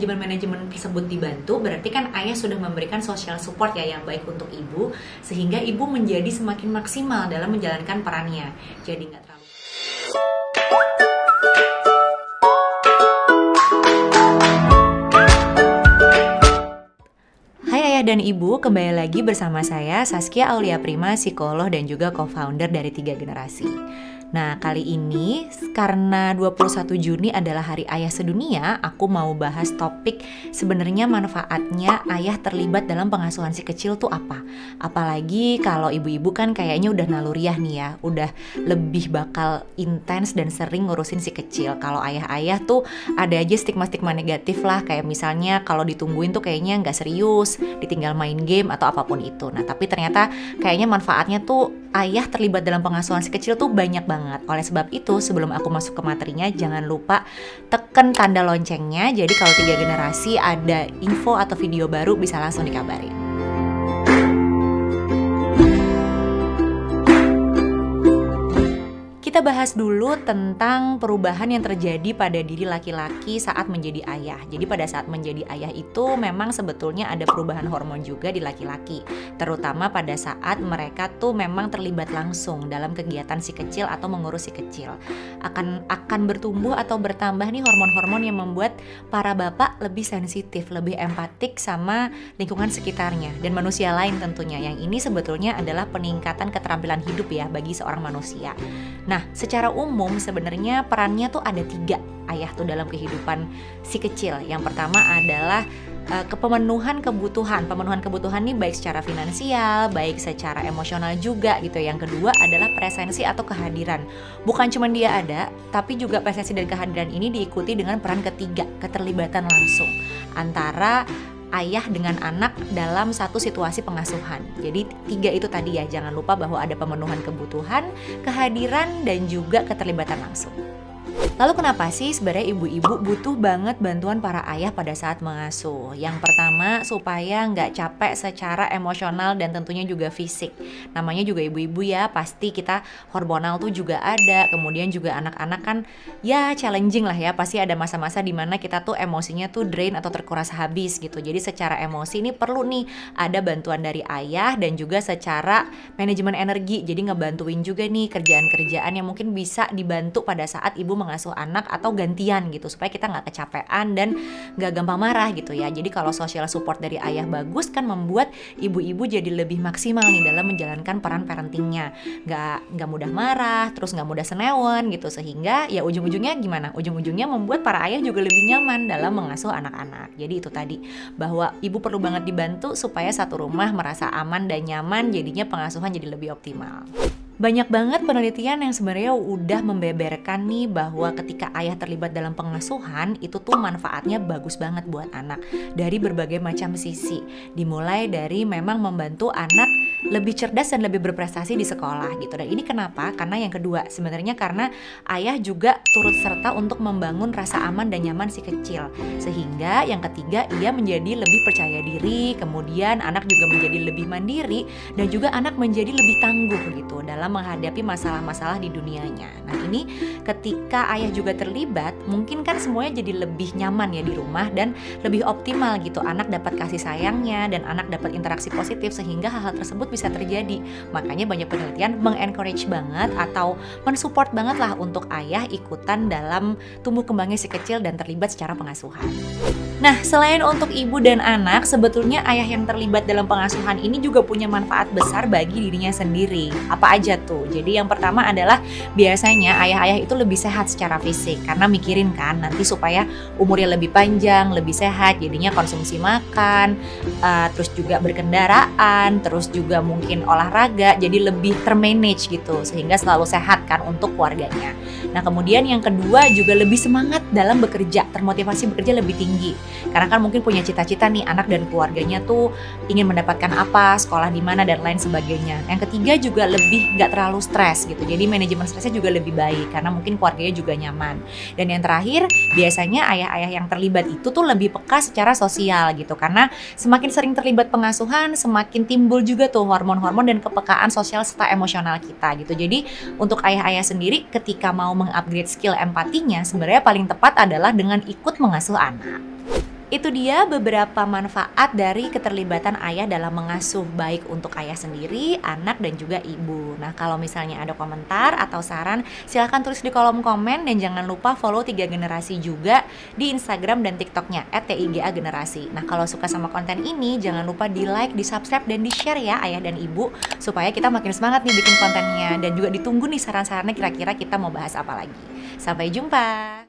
Manajemen tersebut dibantu, berarti kan ayah sudah memberikan social support ya yang baik untuk ibu, sehingga ibu menjadi semakin maksimal dalam menjalankan perannya. Jadi nggak terlalu. Hai ayah dan ibu, kembali lagi bersama saya Saskia Aulia Prima, psikolog dan juga co-founder dari 3 Generasi. Nah, kali ini karena 21 Juni adalah Hari Ayah Sedunia, aku mau bahas topik sebenarnya manfaatnya ayah terlibat dalam pengasuhan si kecil tuh apa. Apalagi kalau ibu-ibu kan kayaknya udah naluriah nih ya, udah lebih bakal intens dan sering ngurusin si kecil. Kalau ayah-ayah tuh ada aja stigma-stigma negatif lah, kayak misalnya kalau ditungguin tuh kayaknya nggak serius, ditinggal main game atau apapun itu. Nah, tapi ternyata kayaknya manfaatnya tuh ayah terlibat dalam pengasuhan si kecil tuh banyak banget. Oleh sebab itu, sebelum aku masuk ke materinya, jangan lupa tekan tanda loncengnya. Jadi kalau 3 Generasi ada info atau video baru bisa langsung dikabarin. Kita bahas dulu tentang perubahan yang terjadi pada diri laki-laki saat menjadi ayah. Jadi pada saat menjadi ayah itu memang sebetulnya ada perubahan hormon juga di laki-laki. Terutama pada saat mereka tuh memang terlibat langsung dalam kegiatan si kecil atau mengurus si kecil. Akan bertumbuh atau bertambah nih hormon-hormon yang membuat para bapak lebih sensitif, lebih empatik sama lingkungan sekitarnya dan manusia lain tentunya. Yang ini sebetulnya adalah peningkatan keterampilan hidup ya bagi seorang manusia. Nah, secara umum sebenarnya perannya tuh ada 3 ayah tuh dalam kehidupan si kecil. Yang pertama adalah pemenuhan kebutuhan nih baik secara finansial, baik secara emosional juga gitu. Yang kedua adalah presensi atau kehadiran. Bukan cuma dia ada, tapi juga presensi dan kehadiran ini diikuti dengan peran ketiga, keterlibatan langsung antara ayah dengan anak dalam satu situasi pengasuhan. Jadi 3 itu tadi ya, jangan lupa bahwa ada pemenuhan kebutuhan, kehadiran, dan juga keterlibatan langsung. Lalu kenapa sih sebenarnya ibu-ibu butuh banget bantuan para ayah pada saat mengasuh? Yang pertama, supaya nggak capek secara emosional dan tentunya juga fisik. Namanya juga ibu-ibu ya, pasti kita hormonal tuh juga ada. Kemudian juga anak-anak kan ya challenging lah ya, pasti ada masa-masa dimana kita tuh emosinya tuh drain atau terkuras habis gitu. Jadi secara emosi ini perlu nih ada bantuan dari ayah dan juga secara manajemen energi. Jadi ngebantuin juga nih kerjaan-kerjaan yang mungkin bisa dibantu pada saat ibu mengasuh anak atau gantian gitu, supaya kita nggak kecapean dan nggak gampang marah gitu ya. Jadi kalau social support dari ayah bagus kan membuat ibu-ibu jadi lebih maksimal nih dalam menjalankan peran parentingnya, nggak mudah marah, terus nggak mudah senewan gitu, sehingga ya ujung-ujungnya gimana? Ujung-ujungnya membuat para ayah juga lebih nyaman dalam mengasuh anak-anak. Jadi itu tadi, bahwa ibu perlu banget dibantu supaya satu rumah merasa aman dan nyaman, jadinya pengasuhan jadi lebih optimal. Banyak banget penelitian yang sebenarnya udah membeberkan nih bahwa ketika ayah terlibat dalam pengasuhan itu tuh manfaatnya bagus banget buat anak dari berbagai macam sisi. Dimulai dari memang membantu anak lebih cerdas dan lebih berprestasi di sekolah gitu. Dan ini kenapa? Karena yang kedua sebenarnya karena ayah juga turut serta untuk membangun rasa aman dan nyaman si kecil. Sehingga yang ketiga, ia menjadi lebih percaya diri, kemudian anak juga menjadi lebih mandiri dan juga anak menjadi lebih tangguh gitu dalam menghadapi masalah-masalah di dunianya. Nah ini ketika ayah juga terlibat, mungkin kan semuanya jadi lebih nyaman ya di rumah dan lebih optimal gitu. Anak dapat kasih sayangnya dan anak dapat interaksi positif sehingga hal-hal tersebut bisa terjadi. Makanya banyak penelitian mengencourage banget atau mensupport banget lah untuk ayah ikutan dalam tumbuh kembangnya si kecil dan terlibat secara pengasuhan. Nah, selain untuk ibu dan anak, sebetulnya ayah yang terlibat dalam pengasuhan ini juga punya manfaat besar bagi dirinya sendiri. Apa aja tuh? Jadi yang pertama adalah biasanya ayah-ayah itu lebih sehat secara fisik karena mikirin kan nanti supaya umurnya lebih panjang, lebih sehat, jadinya konsumsi makan, terus juga berkendaraan, terus juga mungkin olahraga, jadi lebih termanage gitu sehingga selalu sehat kan untuk keluarganya. Nah, kemudian yang kedua juga lebih semangat dalam bekerja, termotivasi bekerja lebih tinggi. Karena kan mungkin punya cita-cita nih anak dan keluarganya tuh ingin mendapatkan apa, sekolah di mana dan lain sebagainya. Yang ketiga juga lebih nggak terlalu stres gitu. Jadi manajemen stresnya juga lebih baik karena mungkin keluarganya juga nyaman. Dan yang terakhir, biasanya ayah-ayah yang terlibat itu tuh lebih peka secara sosial gitu. Karena semakin sering terlibat pengasuhan, semakin timbul juga tuh hormon-hormon dan kepekaan sosial serta emosional kita gitu. Jadi untuk ayah-ayah sendiri ketika mau mengupgrade skill empatinya, sebenarnya paling tepat adalah dengan ikut mengasuh anak. Itu dia beberapa manfaat dari keterlibatan ayah dalam mengasuh, baik untuk ayah sendiri, anak, dan juga ibu. Nah, kalau misalnya ada komentar atau saran, silahkan tulis di kolom komen, dan jangan lupa follow 3 Generasi juga di Instagram dan TikToknya @tiga_generasi. Nah, kalau suka sama konten ini, jangan lupa di like, di subscribe, dan di share ya ayah dan ibu, supaya kita makin semangat nih bikin kontennya. Dan juga ditunggu nih saran-sarannya, kira-kira kita mau bahas apa lagi. Sampai jumpa!